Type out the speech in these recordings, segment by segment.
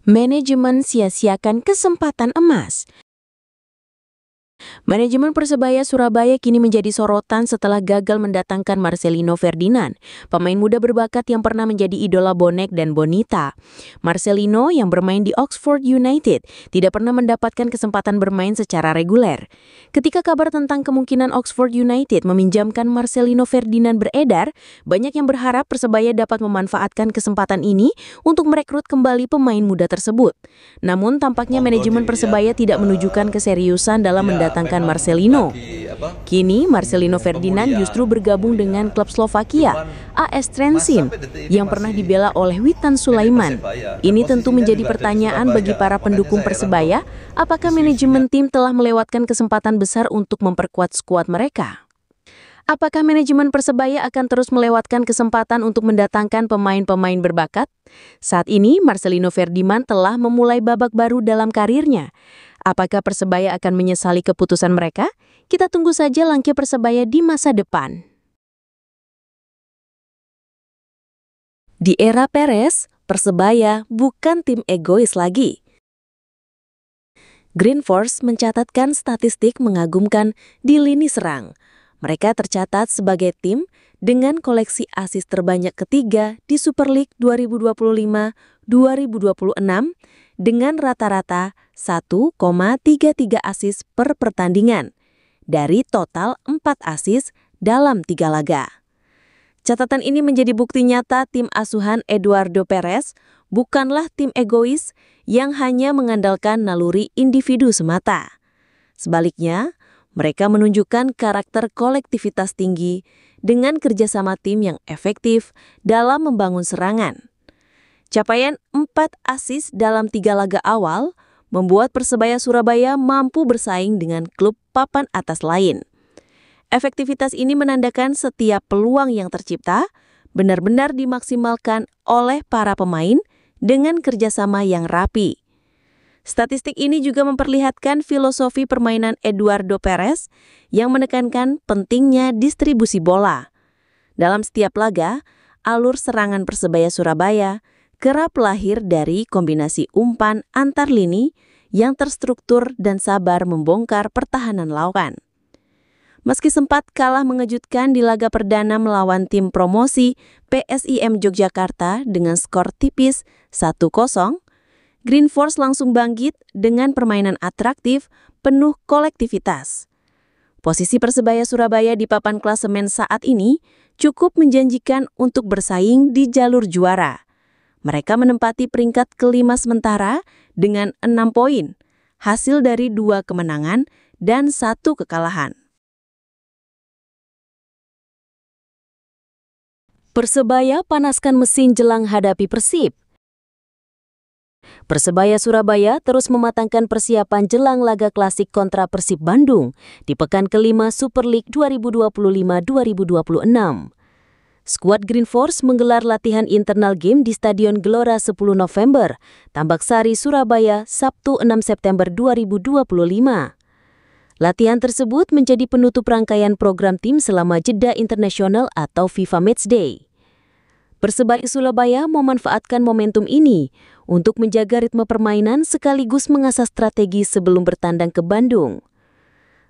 Manajemen sia-siakan kesempatan emas. Manajemen Persebaya Surabaya kini menjadi sorotan setelah gagal mendatangkan Marcelino Ferdinand, pemain muda berbakat yang pernah menjadi idola bonek dan bonita. Marcelino yang bermain di Oxford United tidak pernah mendapatkan kesempatan bermain secara reguler. Ketika kabar tentang kemungkinan Oxford United meminjamkan Marcelino Ferdinand beredar, banyak yang berharap Persebaya dapat memanfaatkan kesempatan ini untuk merekrut kembali pemain muda tersebut. Namun tampaknya manajemen Persebaya tidak menunjukkan keseriusan dalam mendatangkan Marcelino. Kini Marcelino Ferdinand justru bergabung dengan klub Slovakia, AS Trenčín, yang pernah dibela oleh Witan Sulaiman. Ini tentu menjadi pertanyaan bagi para pendukung Persebaya, apakah manajemen tim telah melewatkan kesempatan besar untuk memperkuat skuad mereka? Apakah manajemen Persebaya akan terus melewatkan kesempatan untuk mendatangkan pemain-pemain berbakat? Saat ini, Marcelino Ferdinand telah memulai babak baru dalam karirnya. Apakah Persebaya akan menyesali keputusan mereka? Kita tunggu saja langkah Persebaya di masa depan. Di era Perez, Persebaya bukan tim egois lagi. Green Force mencatatkan statistik mengagumkan di lini serang. Mereka tercatat sebagai tim dengan koleksi assist terbanyak ketiga di Super League 2025-2026 dengan rata-rata 1,33 assist per pertandingan dari total 4 assist dalam 3 laga. Catatan ini menjadi bukti nyata tim asuhan Eduardo Perez bukanlah tim egois yang hanya mengandalkan naluri individu semata. Sebaliknya, mereka menunjukkan karakter kolektivitas tinggi dengan kerjasama tim yang efektif dalam membangun serangan. Capaian 4 assist dalam 3 laga awal membuat Persebaya Surabaya mampu bersaing dengan klub papan atas lain. Efektivitas ini menandakan setiap peluang yang tercipta benar-benar dimaksimalkan oleh para pemain dengan kerjasama yang rapi. Statistik ini juga memperlihatkan filosofi permainan Eduardo Perez yang menekankan pentingnya distribusi bola. Dalam setiap laga, alur serangan Persebaya Surabaya kerap lahir dari kombinasi umpan antar lini yang terstruktur dan sabar membongkar pertahanan lawan. Meski sempat kalah mengejutkan di laga perdana melawan tim promosi PSIM Yogyakarta dengan skor tipis 1-0, Green Force langsung bangkit dengan permainan atraktif penuh kolektivitas. Posisi Persebaya Surabaya di papan klasemen saat ini cukup menjanjikan untuk bersaing di jalur juara. Mereka menempati peringkat kelima sementara dengan 6 poin, hasil dari 2 kemenangan dan 1 kekalahan. Persebaya panaskan mesin jelang hadapi Persib. Persebaya Surabaya terus mematangkan persiapan jelang laga klasik kontra Persib Bandung di pekan kelima Super League 2025-2026. Skuad Green Force menggelar latihan internal game di Stadion Gelora 10 November, Tambak Sari, Surabaya, Sabtu 6 September 2025. Latihan tersebut menjadi penutup rangkaian program tim selama jeda internasional atau FIFA Matchday. Persebaya Surabaya memanfaatkan momentum ini untuk menjaga ritme permainan sekaligus mengasah strategi sebelum bertandang ke Bandung.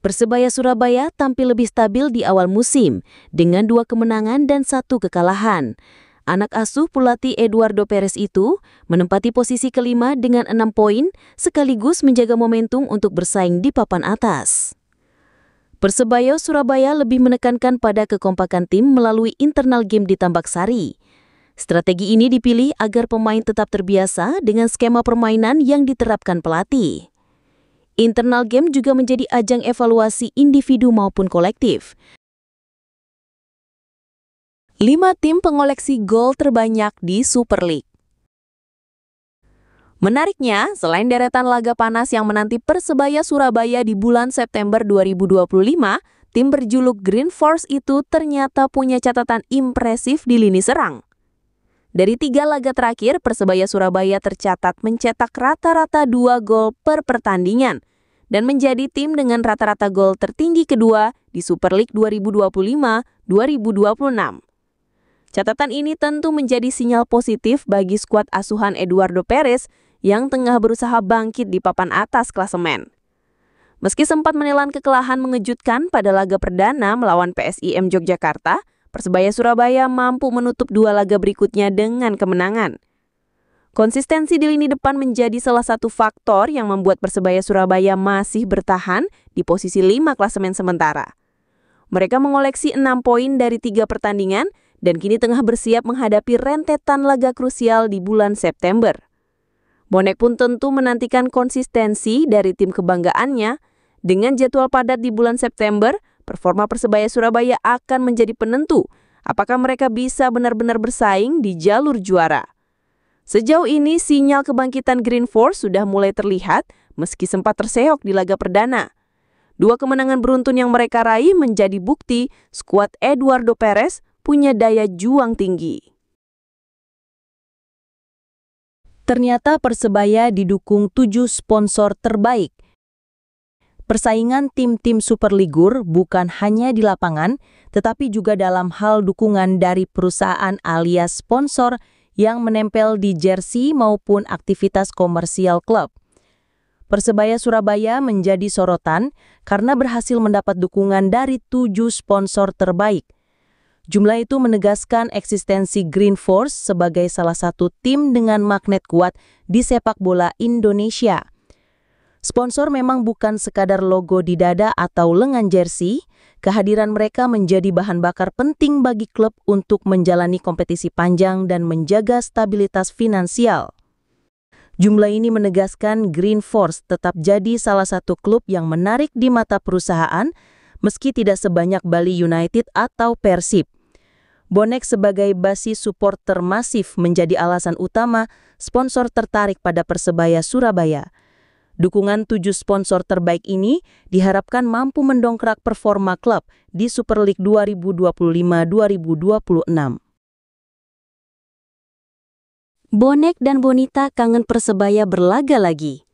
Persebaya Surabaya tampil lebih stabil di awal musim dengan 2 kemenangan dan 1 kekalahan. Anak asuh pelatih Eduardo Perez itu menempati posisi kelima dengan 6 poin sekaligus menjaga momentum untuk bersaing di papan atas. Persebaya Surabaya lebih menekankan pada kekompakan tim melalui internal game di Tambak Sari. Strategi ini dipilih agar pemain tetap terbiasa dengan skema permainan yang diterapkan pelatih. Internal game juga menjadi ajang evaluasi individu maupun kolektif. 5 tim pengoleksi gol terbanyak di Super League. Menariknya, selain deretan laga panas yang menanti Persebaya Surabaya di bulan September 2025, tim berjuluk Green Force itu ternyata punya catatan impresif di lini serang. Dari 3 laga terakhir, Persebaya Surabaya tercatat mencetak rata-rata 2 gol per pertandingan dan menjadi tim dengan rata-rata gol tertinggi kedua di Super League 2025-2026. Catatan ini tentu menjadi sinyal positif bagi skuad asuhan Eduardo Perez yang tengah berusaha bangkit di papan atas klasemen. Meski sempat menelan kekalahan mengejutkan pada laga perdana melawan PSIM Yogyakarta, Persebaya Surabaya mampu menutup 2 laga berikutnya dengan kemenangan. Konsistensi di lini depan menjadi salah satu faktor yang membuat Persebaya Surabaya masih bertahan di posisi 5 klasemen sementara. Mereka mengoleksi 6 poin dari 3 pertandingan dan kini tengah bersiap menghadapi rentetan laga krusial di bulan September. Bonek pun tentu menantikan konsistensi dari tim kebanggaannya. Dengan jadwal padat di bulan September, performa Persebaya Surabaya akan menjadi penentu apakah mereka bisa benar-benar bersaing di jalur juara. Sejauh ini, sinyal kebangkitan Green Force sudah mulai terlihat meski sempat terseok di laga perdana. 2 kemenangan beruntun yang mereka raih menjadi bukti skuad Eduardo Perez punya daya juang tinggi. Ternyata Persebaya didukung 7 sponsor terbaik. Persaingan tim-tim Superligur bukan hanya di lapangan, tetapi juga dalam hal dukungan dari perusahaan alias sponsor yang menempel di jersey maupun aktivitas komersial klub. Persebaya Surabaya menjadi sorotan karena berhasil mendapat dukungan dari 7 sponsor terbaik. Jumlah itu menegaskan eksistensi Green Force sebagai salah satu tim dengan magnet kuat di sepak bola Indonesia. Sponsor memang bukan sekadar logo di dada atau lengan jersey, kehadiran mereka menjadi bahan bakar penting bagi klub untuk menjalani kompetisi panjang dan menjaga stabilitas finansial. Jumlah ini menegaskan Green Force tetap jadi salah satu klub yang menarik di mata perusahaan, meski tidak sebanyak Bali United atau Persib. Bonek sebagai basis supporter masif menjadi alasan utama sponsor tertarik pada Persebaya Surabaya. Dukungan 7 sponsor terbaik ini diharapkan mampu mendongkrak performa klub di Super League 2025-2026. Bonek dan Bonita kangen Persebaya berlaga lagi.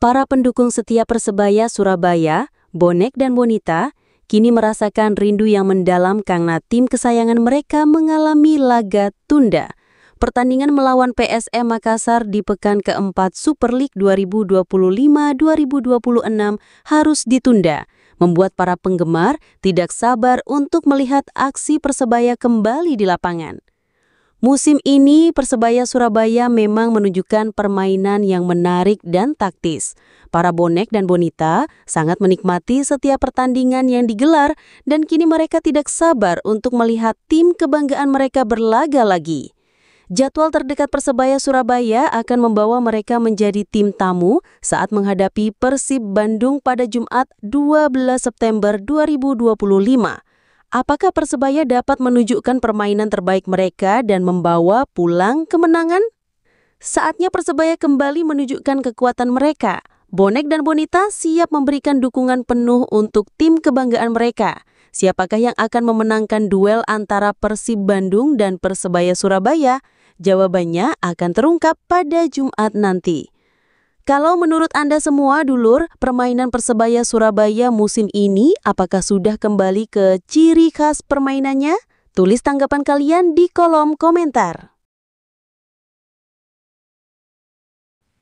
Para pendukung setia Persebaya Surabaya, Bonek dan Bonita, kini merasakan rindu yang mendalam karena tim kesayangan mereka mengalami laga tunda. Pertandingan melawan PSM Makassar di pekan keempat Super League 2025-2026 harus ditunda, membuat para penggemar tidak sabar untuk melihat aksi Persebaya kembali di lapangan. Musim ini, Persebaya Surabaya memang menunjukkan permainan yang menarik dan taktis. Para Bonek dan Bonita sangat menikmati setiap pertandingan yang digelar dan kini mereka tidak sabar untuk melihat tim kebanggaan mereka berlaga lagi. Jadwal terdekat Persebaya Surabaya akan membawa mereka menjadi tim tamu saat menghadapi Persib Bandung pada Jumat 12 September 2025. Apakah Persebaya dapat menunjukkan permainan terbaik mereka dan membawa pulang kemenangan? Saatnya Persebaya kembali menunjukkan kekuatan mereka. Bonek dan Bonita siap memberikan dukungan penuh untuk tim kebanggaan mereka. Siapakah yang akan memenangkan duel antara Persib Bandung dan Persebaya Surabaya? Jawabannya akan terungkap pada Jumat nanti. Kalau menurut Anda semua, dulur, permainan Persebaya Surabaya musim ini apakah sudah kembali ke ciri khas permainannya? Tulis tanggapan kalian di kolom komentar.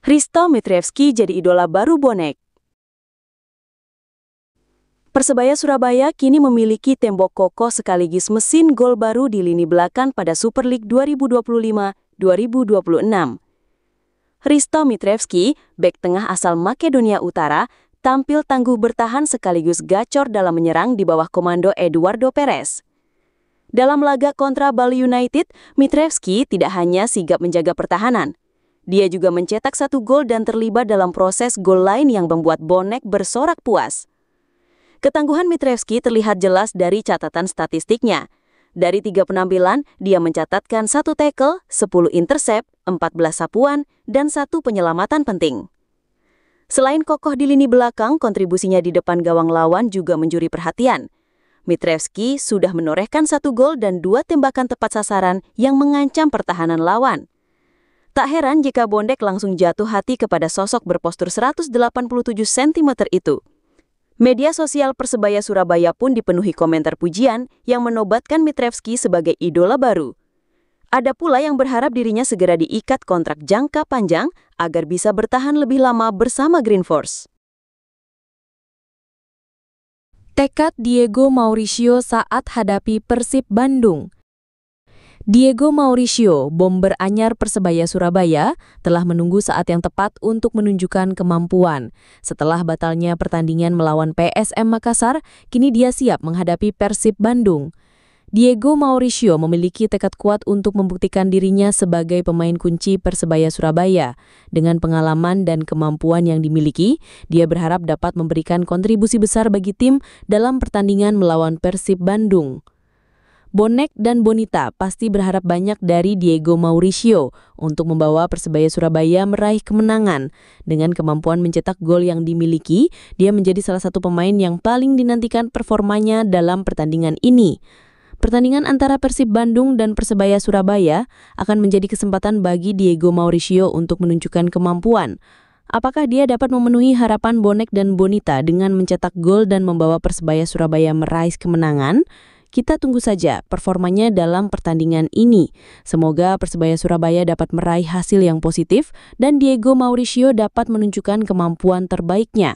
Hristo Mitrevski jadi idola baru Bonek. Persebaya Surabaya kini memiliki tembok kokoh sekaligus mesin gol baru di lini belakang pada Super League 2025-2026. Hristo Mitrevski, bek tengah asal Makedonia Utara, tampil tangguh bertahan sekaligus gacor dalam menyerang di bawah komando Eduardo Perez. Dalam laga kontra Bali United, Mitrevski tidak hanya sigap menjaga pertahanan. Dia juga mencetak 1 gol dan terlibat dalam proses gol lain yang membuat Bonek bersorak puas. Ketangguhan Mitrevski terlihat jelas dari catatan statistiknya. Dari 3 penampilan, dia mencatatkan 1 tackle, 10 intercept, 14 sapuan, dan 1 penyelamatan penting. Selain kokoh di lini belakang, kontribusinya di depan gawang lawan juga mencuri perhatian. Mitrevski sudah menorehkan 1 gol dan 2 tembakan tepat sasaran yang mengancam pertahanan lawan. Tak heran jika Bonek langsung jatuh hati kepada sosok berpostur 187 cm itu. Media sosial Persebaya Surabaya pun dipenuhi komentar pujian yang menobatkan Mitrevski sebagai idola baru. Ada pula yang berharap dirinya segera diikat kontrak jangka panjang agar bisa bertahan lebih lama bersama Green Force. Tekad Diego Mauricio saat hadapi Persib Bandung. Diego Mauricio, bomber anyar Persebaya Surabaya, telah menunggu saat yang tepat untuk menunjukkan kemampuan. Setelah batalnya pertandingan melawan PSM Makassar, kini dia siap menghadapi Persib Bandung. Diego Mauricio memiliki tekad kuat untuk membuktikan dirinya sebagai pemain kunci Persebaya Surabaya. Dengan pengalaman dan kemampuan yang dimiliki, dia berharap dapat memberikan kontribusi besar bagi tim dalam pertandingan melawan Persib Bandung. Bonek dan Bonita pasti berharap banyak dari Diego Mauricio untuk membawa Persebaya Surabaya meraih kemenangan. Dengan kemampuan mencetak gol yang dimiliki, dia menjadi salah satu pemain yang paling dinantikan performanya dalam pertandingan ini. Pertandingan antara Persib Bandung dan Persebaya Surabaya akan menjadi kesempatan bagi Diego Mauricio untuk menunjukkan kemampuan. Apakah dia dapat memenuhi harapan Bonek dan Bonita dengan mencetak gol dan membawa Persebaya Surabaya meraih kemenangan? Kita tunggu saja performanya dalam pertandingan ini. Semoga Persebaya Surabaya dapat meraih hasil yang positif dan Diego Mauricio dapat menunjukkan kemampuan terbaiknya.